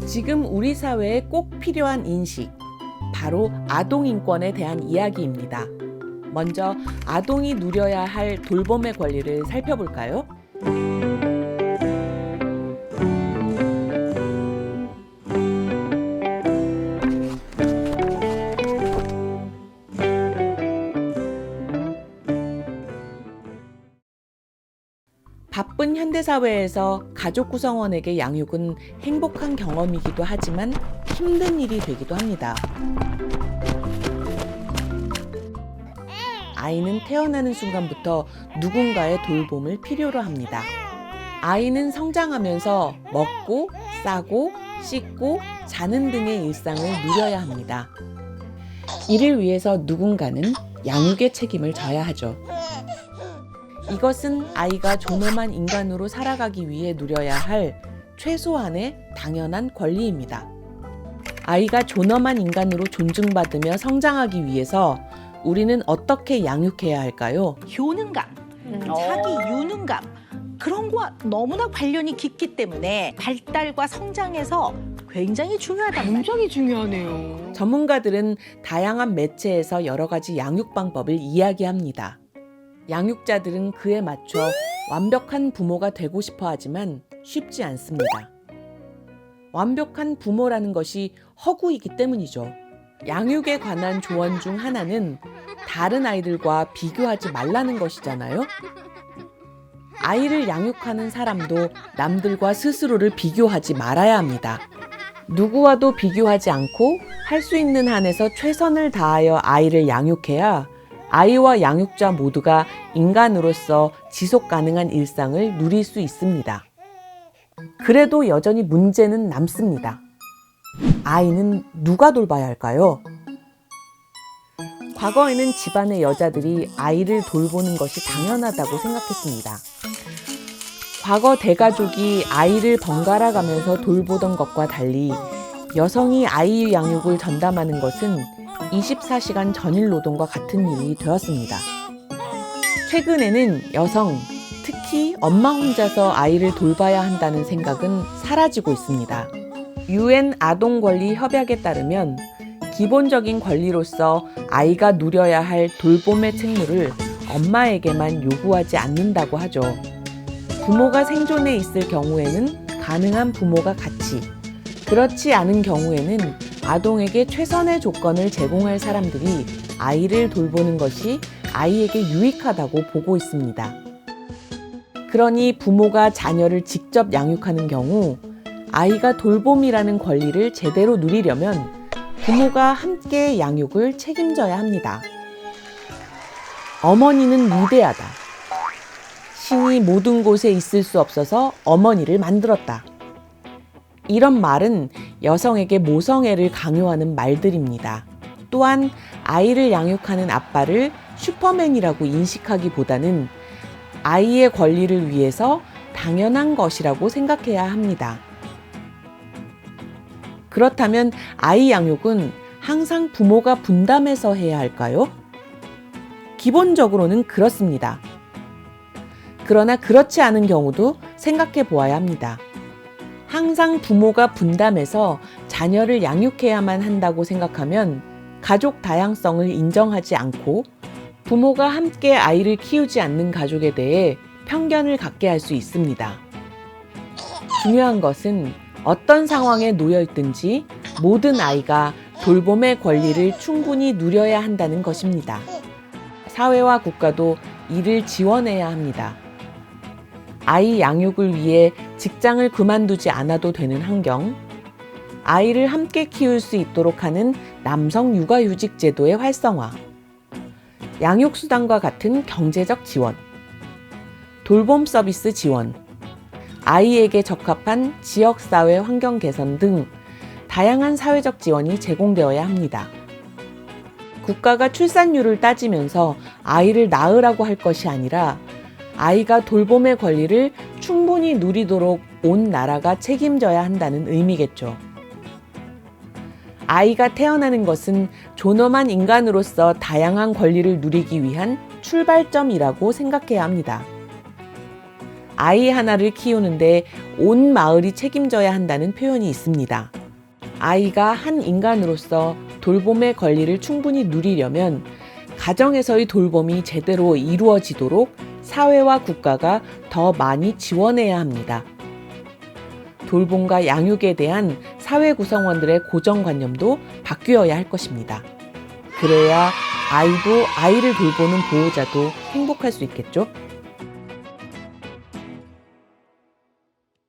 지금 우리 사회에 꼭 필요한 인식, 바로 아동인권에 대한 이야기입니다. 먼저 아동이 누려야 할 돌봄의 권리를 살펴볼까요? 바쁜 현대사회에서 가족 구성원에게 양육은 행복한 경험이기도 하지만 힘든 일이 되기도 합니다. 아이는 태어나는 순간부터 누군가의 돌봄을 필요로 합니다. 아이는 성장하면서 먹고, 싸고, 씻고, 자는 등의 일상을 누려야 합니다. 이를 위해서 누군가는 양육의 책임을 져야 하죠. 이것은 아이가 존엄한 인간으로 살아가기 위해 누려야 할 최소한의 당연한 권리입니다. 아이가 존엄한 인간으로 존중받으며 성장하기 위해서 우리는 어떻게 양육해야 할까요? 효능감, 자기 유능감 그런 거와 너무나 관련이 깊기 때문에 발달과 성장에서 굉장히 중요하다. 굉장히 중요하네요. 전문가들은 다양한 매체에서 여러 가지 양육 방법을 이야기합니다. 양육자들은 그에 맞춰 완벽한 부모가 되고 싶어 하지만 쉽지 않습니다. 완벽한 부모라는 것이 허구이기 때문이죠. 양육에 관한 조언 중 하나는 다른 아이들과 비교하지 말라는 것이잖아요. 아이를 양육하는 사람도 남들과 스스로를 비교하지 말아야 합니다. 누구와도 비교하지 않고 할 수 있는 한에서 최선을 다하여 아이를 양육해야 아이와 양육자 모두가 인간으로서 지속 가능한 일상을 누릴 수 있습니다. 그래도 여전히 문제는 남습니다. 아이는 누가 돌봐야 할까요? 과거에는 집안의 여자들이 아이를 돌보는 것이 당연하다고 생각했습니다. 과거 대가족이 아이를 번갈아 가면서 돌보던 것과 달리 여성이 아이 양육을 전담하는 것은 24시간 전일 노동과 같은 일이 되었습니다. 최근에는 여성, 특히 엄마 혼자서 아이를 돌봐야 한다는 생각은 사라지고 있습니다. UN 아동권리 협약에 따르면 기본적인 권리로서 아이가 누려야 할 돌봄의 책무를 엄마에게만 요구하지 않는다고 하죠. 부모가 생존해 있을 경우에는 가능한 부모가 같이, 그렇지 않은 경우에는 아동에게 최선의 조건을 제공할 사람들이 아이를 돌보는 것이 아이에게 유익하다고 보고 있습니다. 그러니 부모가 자녀를 직접 양육하는 경우 아이가 돌봄이라는 권리를 제대로 누리려면 부모가 함께 양육을 책임져야 합니다. 어머니는 위대하다. 신이 모든 곳에 있을 수 없어서 어머니를 만들었다. 이런 말은 여성에게 모성애를 강요하는 말들입니다. 또한 아이를 양육하는 아빠를 슈퍼맨이라고 인식하기보다는 아이의 권리를 위해서 당연한 것이라고 생각해야 합니다. 그렇다면 아이 양육은 항상 부모가 분담해서 해야 할까요? 기본적으로는 그렇습니다. 그러나 그렇지 않은 경우도 생각해 보아야 합니다. 항상 부모가 분담해서 자녀를 양육해야만 한다고 생각하면 가족 다양성을 인정하지 않고 부모가 함께 아이를 키우지 않는 가족에 대해 편견을 갖게 할 수 있습니다. 중요한 것은 어떤 상황에 놓여 있든지 모든 아이가 돌봄의 권리를 충분히 누려야 한다는 것입니다. 사회와 국가도 이를 지원해야 합니다. 아이 양육을 위해 직장을 그만두지 않아도 되는 환경, 아이를 함께 키울 수 있도록 하는 남성 육아휴직 제도의 활성화, 양육수당과 같은 경제적 지원, 돌봄 서비스 지원, 아이에게 적합한 지역사회 환경 개선 등 다양한 사회적 지원이 제공되어야 합니다. 국가가 출산율을 따지면서 아이를 낳으라고 할 것이 아니라 아이가 돌봄의 권리를 충분히 누리도록 온 나라가 책임져야 한다는 의미겠죠. 아이가 태어나는 것은 존엄한 인간으로서 다양한 권리를 누리기 위한 출발점이라고 생각해야 합니다. 아이 하나를 키우는데 온 마을이 책임져야 한다는 표현이 있습니다. 아이가 한 인간으로서 돌봄의 권리를 충분히 누리려면 가정에서의 돌봄이 제대로 이루어지도록 사회와 국가가 더 많이 지원해야 합니다. 돌봄과 양육에 대한 사회 구성원들의 고정관념도 바뀌어야 할 것입니다. 그래야 아이도 아이를 돌보는 보호자도 행복할 수 있겠죠?